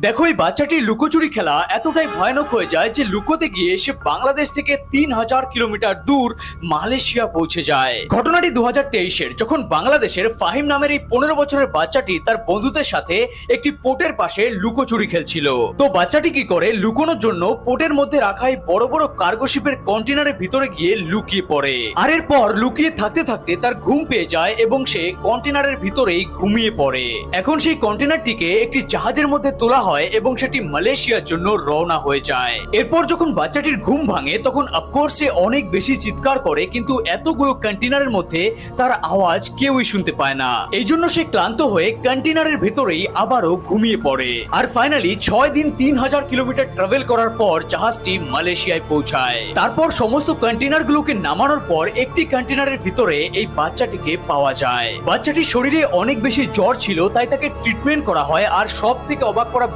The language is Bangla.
দেখো এই বাচ্চাটির লুকোচুরি খেলা এতটাই ভয়ানক হয়ে যায় যে লুকোতে গিয়ে সে বাংলাদেশ থেকে 3000 কিলোমিটার দূর মালয়েশিয়া পৌঁছে যায়। ঘটনাটি 2023-এর, যখন বাংলাদেশের ফাহিম নামের এই 15 বছরের বাচ্চাটি তার বন্ধুদের সাথে একটি পোর্টের পাশে লুকোচুরি খেলছিল। তো বাচ্চাটি কি করে, লুকোনোর জন্য পোর্টের মধ্যে রাখা এই বড় বড় কার্গো শিপের কন্টেনারের ভিতরে গিয়ে লুকিয়ে পড়ে। আর এরপর লুকিয়ে থাকতে থাকতে তার ঘুম পেয়ে যায় এবং সে কন্টেনারের ভিতরেই ঘুমিয়ে পড়ে। এখন সেই কন্টেনারটিকে একটি জাহাজের মধ্যে তোলা হয় এবং সেটি মালয়েশিয়ার জন্য রওনা হয়ে যায়। এরপর যখন বাচ্চাটির ঘুম ভাঙে তখন অফকোর্স সে অনেক বেশি চিৎকার করে, কিন্তু এতগুলো কন্টেনারের মধ্যে তার আওয়াজ কেউই শুনতে পায় না। এই জন্য সে ক্লান্ত হয়ে কন্টেনারের ভেতরেই আবারও ঘুমিয়ে পড়ে। আর ফাইনালি 6 দিন 3000 কিলোমিটার ট্রাভেল করার পর জাহাজটি মালয়েশিয়ায় পৌঁছায়। তারপর সমস্ত কন্টেনারগুলোকে নামানোর পর একটি কন্টেনারের ভিতরে এই বাচ্চাটিকে পাওয়া যায়। বাচ্চাটির শরীরে অনেক বেশি জ্বর ছিল, তাই তাকে ট্রিটমেন্ট করা হয়। আর সব থেকে অবাক করা